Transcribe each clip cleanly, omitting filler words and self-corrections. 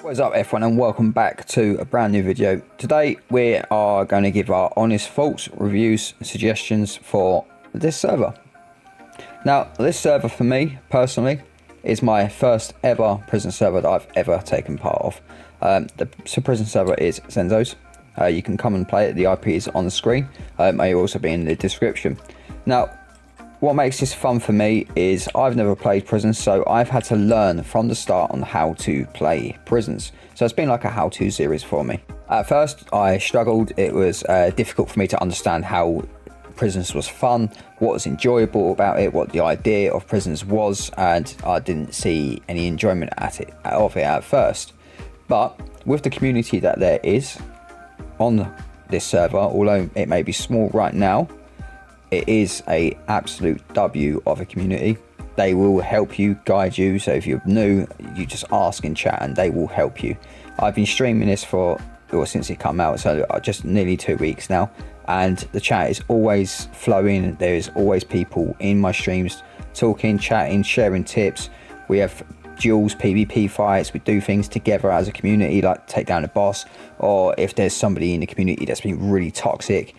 What is up everyone, and welcome back to a brand new video. Today we are going to give our honest thoughts, reviews, suggestions for this server. Now this server for me personally is my first ever prison server that I've ever taken part of. The prison server is Xenos. You can come and play it. The IP is on the screen. May also be in the description. Now what makes this fun for me is I've never played prisons, so I've had to learn from the start on how to play prisons. So it's been like a how-to series for me. At first I struggled. It was difficult for me to understand how prisons was fun, what was enjoyable about it, what the idea of prisons was, and I didn't see any enjoyment of it at first. But with the community that there is on this server, although it may be small right now, it is a absolute W of a community. They will help you, guide you. So if you're new, you just ask in chat and they will help you. I've been streaming this since it come out, so just nearly 2 weeks now, and the chat is always flowing. There is always people in my streams talking, chatting, sharing tips. We have duels, PvP fights. We do things together as a community, like take down a boss, or if there's somebody in the community that's been really toxic,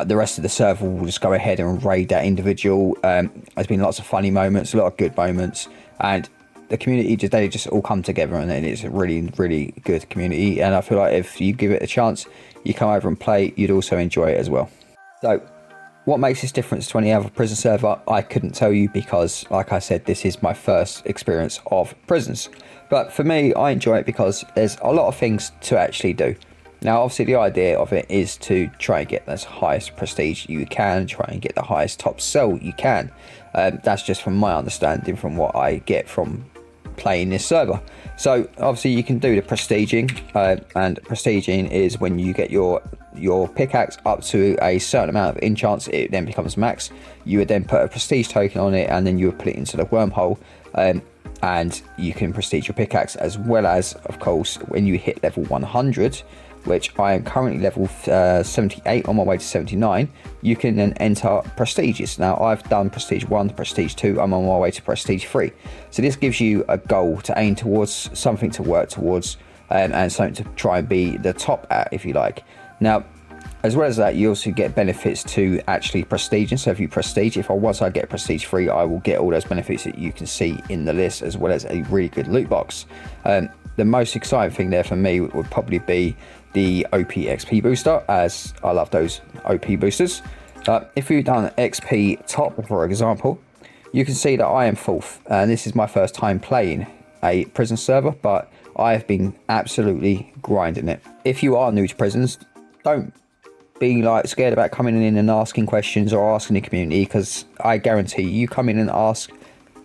the rest of the server will just go ahead and raid that individual. There's been lots of funny moments, a lot of good moments, and the community they just all come together, and it's a really good community. And I feel like if you give it a chance, you come over and play, you'd also enjoy it as well. So what makes this different to any other prison server, I couldn't tell you, because like I said, this is my first experience of prisons. But for me, I enjoy it because there's a lot of things to actually do. Now obviously the idea of it is to try and get the highest prestige you can, try and get the highest top sell you can. That's just from my understanding, from what I get from playing this server. So obviously you can do the prestiging, and prestiging is when you get your pickaxe up to a certain amount of enchants, it then becomes max. You would then put a prestige token on it, and then you would put it into the wormhole, and you can prestige your pickaxe, as well as, of course, when you hit level 100, which I am currently level 78, on my way to 79, you can then enter prestiges. Now I've done prestige 1 to prestige 2, I'm on my way to prestige 3. So this gives you a goal to aim towards, something to work towards, and something to try and be the top at, if you like. Now as well as that, you also get benefits to actually prestiging. So if you prestige, once I get prestige 3, I will get all those benefits that you can see in the list, as well as a really good loot box. The most exciting thing there for me would probably be the OP XP booster, as I love those OP boosters. If you've done XP top, for example, you can see that I am 4th, and this is my first time playing a prison server, but I have been absolutely grinding it. If you are new to prisons, don't be like scared about coming in and asking questions or asking the community, because I guarantee you come in and ask,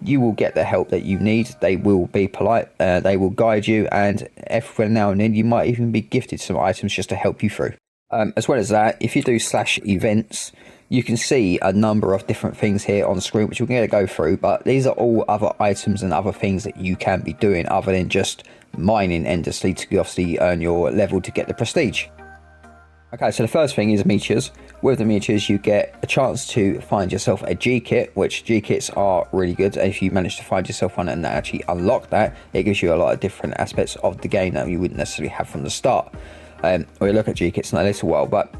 you will get the help that you need. They will be polite, they will guide you, and every now and then you might even be gifted some items just to help you through. As well as that, if you do /events, you can see a number of different things here on the screen, which we're going to go through, but these are all other items and other things that you can be doing other than just mining endlessly to obviously earn your level to get the prestige. Okay, so the first thing is meteors. With the meteors, you get a chance to find yourself a G-kit, which G-kits are really good. If you manage to find yourself one and actually unlock that, it gives you a lot of different aspects of the game that you wouldn't necessarily have from the start. We'll look at G-kits in a little while, but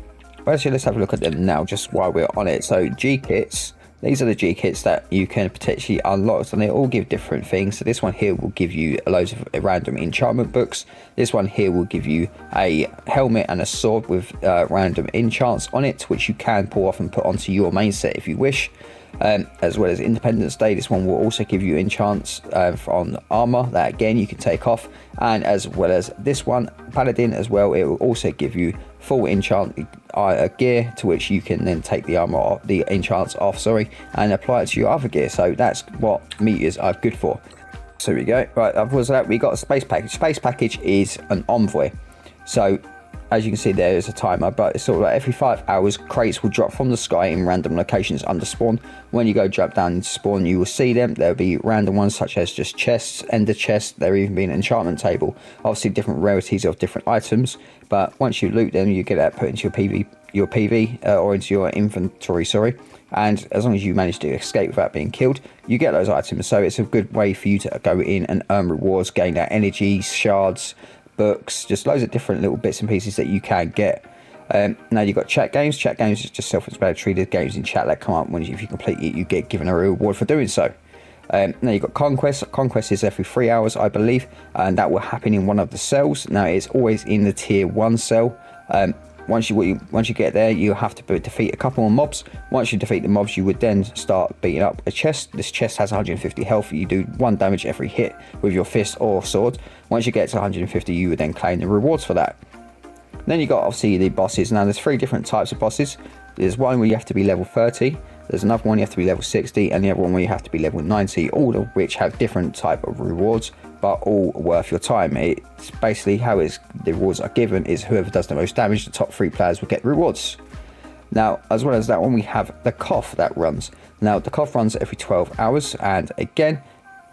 actually let's have a look at them now, just while we're on it. So G-kits, these are the G-kits that you can potentially unlock, and they all give different things. So this one here will give you loads of random enchantment books. This one here will give you a helmet and a sword with random enchants on it, which you can pull off and put onto your main set if you wish. As well as Independence Day, this one will also give you enchants on armor that again you can take off, and as well as this one, Paladin, as well, it will also give you full enchant gear, to which you can then take the armor off, the enchants off, and apply it to your other gear. So that's what meteors are good for. So we go. Right, after that, we got a space package. Space package is an envoy. So as you can see, there is a timer, but it's sort of like every 5 hours, crates will drop from the sky in random locations under spawn. When you go jump down into spawn, you will see them. There'll be random ones such as just chests, ender chests. There even be an enchantment table. Obviously different rarities of different items, but once you loot them, you get that put into your your PV or into your inventory, sorry. And as long as you manage to escape without being killed, you get those items. So it's a good way for you to go in and earn rewards, gain that energy, shards, books, just loads of different little bits and pieces that you can get. Now you've got chat games. Chat games is just self-explanatory. There's games in chat that come up when if you complete it, you get given a reward for doing so. Now you've got conquest. Conquest is every 3 hours, I believe, and that will happen in one of the cells. Now it's always in the tier 1 cell. Once you get there, you have to defeat a couple more mobs. Once you defeat the mobs, you would then start beating up a chest. This chest has 150 health. You do 1 damage every hit with your fist or sword. Once you get to 150, you would then claim the rewards for that. Then you got obviously the bosses. Now there's 3 different types of bosses. There's one where you have to be level 30. There's another one you have to be level 60, and the other one where you have to be level 90. All of which have different type of rewards, but all worth your time. It's basically how the rewards are given is whoever does the most damage, the top 3 players will get rewards. Now, as well as that one, we have the KOTH that runs. Now, the KOTH runs every 12 hours, and again,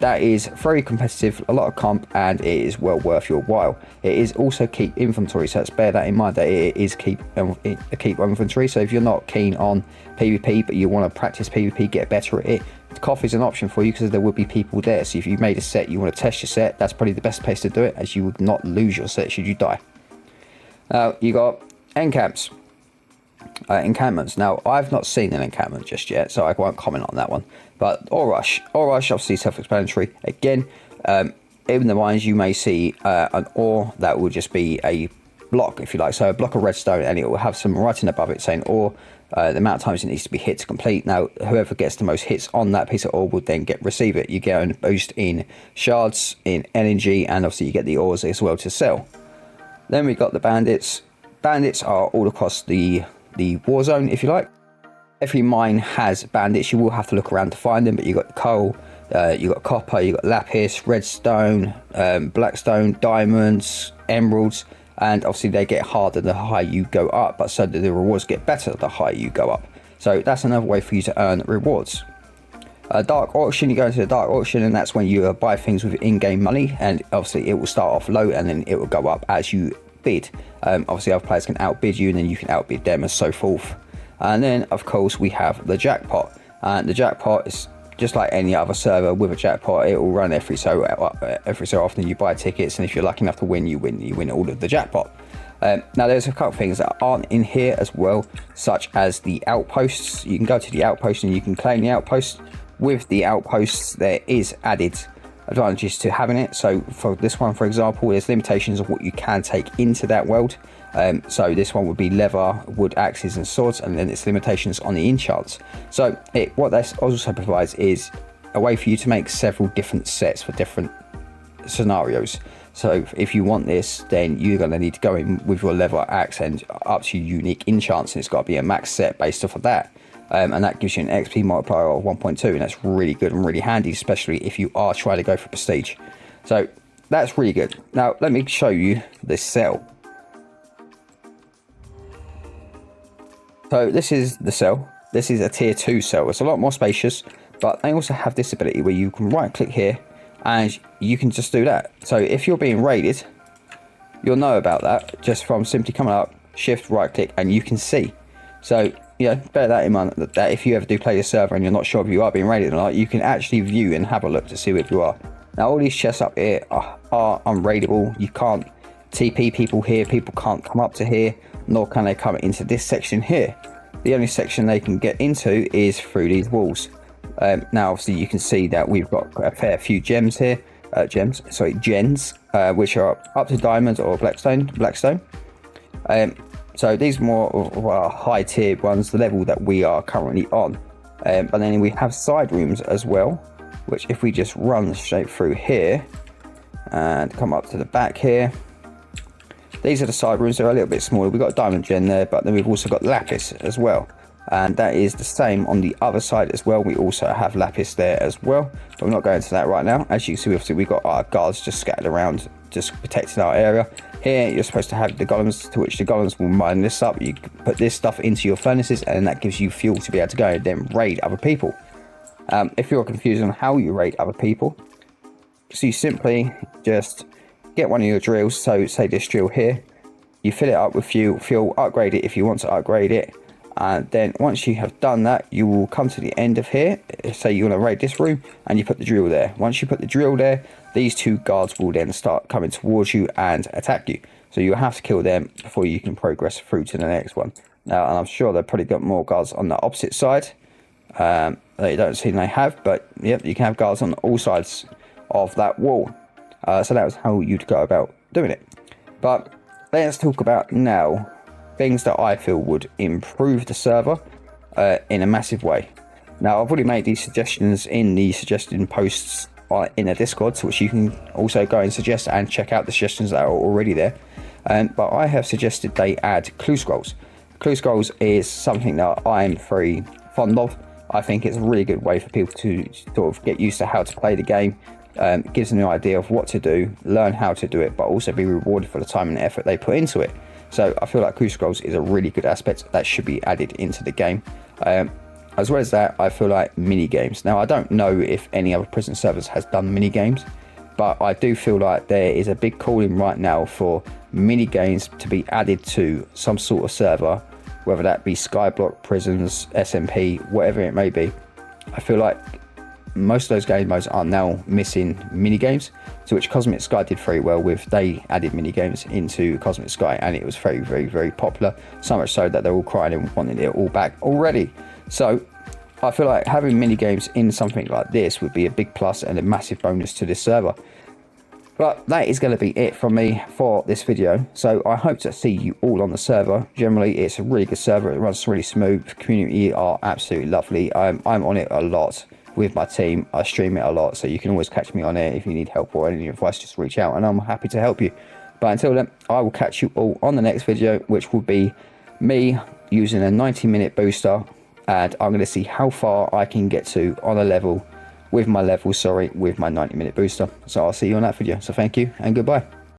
that is very competitive, a lot of comp, and it is well worth your while. It is also keep inventory, so let's bear that in mind that it is keep inventory. So if you're not keen on PvP, but you want to practice PvP, get better at it, KOTH is an option for you because there will be people there. So if you made a set, you want to test your set, that's probably the best place to do it, as you would not lose your set should you die. Now, you got encampments. Now, I've not seen an encampment just yet, so I won't comment on that one. But ore rush, obviously self-explanatory. Again, in the mines, you may see an ore that will just be a block, if you like, so a block of redstone, and it will have some writing above it saying ore, the amount of times it needs to be hit to complete. Now, whoever gets the most hits on that piece of ore will then receive it. You get a boost in shards, in energy, and obviously you get the ores as well to sell. Then we got the bandits. Bandits are all across the war zone, if you like. Every mine has bandits. You will have to look around to find them, but you got coal, you got copper, you got lapis, redstone, blackstone, diamonds, emeralds, and obviously they get harder the higher you go up, but so the rewards get better the higher you go up. So that's another way for you to earn rewards. Dark auction, you go into the dark auction, and that's when you buy things with in-game money, and obviously it will start off low and then it will go up as you bid. Obviously other players can outbid you, and then you can outbid them, and so forth. And then of course we have the jackpot, and the jackpot is just like any other server with a jackpot. It will run every so often. You buy tickets, and if you're lucky enough to win, you win all of the jackpot. Now there's a couple of things that aren't in here as well, such as the outposts. You can go to the outpost and you can claim the outpost. With the outposts, there is added advantages to having it. So for this one, for example, there's limitations of what you can take into that world. So this one would be leather, wood, axes and swords, and then its limitations on the enchants. So what this also provides is a way for you to make several different sets for different scenarios. So if you want this, then you're going to need to go in with your leather, axe, and up to unique enchants, and it's got to be a max set based off of that. And that gives you an XP multiplier of 1.2, and that's really good and really handy, especially if you are trying to go for prestige. So that's really good. Now let me show you this cell. So this is the cell. This is a tier 2 cell. It's a lot more spacious, but they also have this ability where you can right click here and you can just do that. So if you're being raided, you'll know about that just from simply coming up, shift, right click, and you can see. So yeah, bear that in mind, that if you ever do play the server and you're not sure if you are being raided or not, you can actually view and have a look to see where you are. Now all these chests up here are unraidable. You can't TP people here, people can't come up to here, nor can they come into this section here. The only section they can get into is through these walls. Now obviously you can see that we've got a fair few gens here, gens, which are up to diamond or blackstone. So these are more of our high tier ones, the level that we are currently on. But then we have side rooms as well, which if we just run straight through here and come up to the back here, these are the side rooms. They're a little bit smaller. We've got a diamond gen there, but then we've also got lapis as well. And that is the same on the other side as well. We also have lapis there as well, but we're not going to that right now. As you can see, obviously we've got our guards just scattered around, just protecting our area. Here you're supposed to have the golems, to which the golems will mine this up. You put this stuff into your furnaces, and that gives you fuel to be able to go and then raid other people. If you're confused on how you raid other people, so you simply just get one of your drills. So say this drill here, you fill it up with fuel, upgrade it if you want to upgrade it, and then once you have done that, you will come to the end of here. Say you want to raid this room, and you put the drill there. Once you put the drill there, these two guards will then start coming towards you and attack you. So you'll have to kill them before you can progress through to the next one. Now, and I'm sure they've probably got more guards on the opposite side. They don't seem they have, but yep, you can have guards on all sides of that wall. So that was how you'd go about doing it. But let's talk about now things that I feel would improve the server in a massive way. Now, I've already made these suggestions in the suggestion posts in a Discord, so which you can also go and suggest and check out the suggestions that are already there. But I have suggested they add clue scrolls. Clue scrolls is something that I'm very fond of. I think it's a really good way for people to sort of get used to how to play the game. It gives them an idea of what to do, learn how to do it, but also be rewarded for the time and effort they put into it. So I feel like clue scrolls is a really good aspect that should be added into the game. As well as that, I feel like mini games. Now, I don't know if any other prison servers has done mini games, but I do feel like there is a big calling right now for mini games to be added to some sort of server, whether that be Skyblock, prisons, SMP, whatever it may be. I feel like most of those game modes are now missing mini games, to which Cosmic Sky did very well with. They added mini games into Cosmic Sky, and it was very, very, very popular. So much so that they're all crying and wanting it all back already. So I feel like having mini games in something like this would be a big plus and a massive bonus to this server. But that is going to be it from me for this video. So I hope to see you all on the server. Generally, it's a really good server. It runs really smooth. The community are absolutely lovely. I'm on it a lot with my team. I stream it a lot, so you can always catch me on it. If you need help or any advice, just reach out and I'm happy to help you. But until then, I will catch you all on the next video, which will be me using a 90-minute booster, and I'm going to see how far I can get to on a level with my 90-minute booster. So I'll see you on that video. So thank you and goodbye.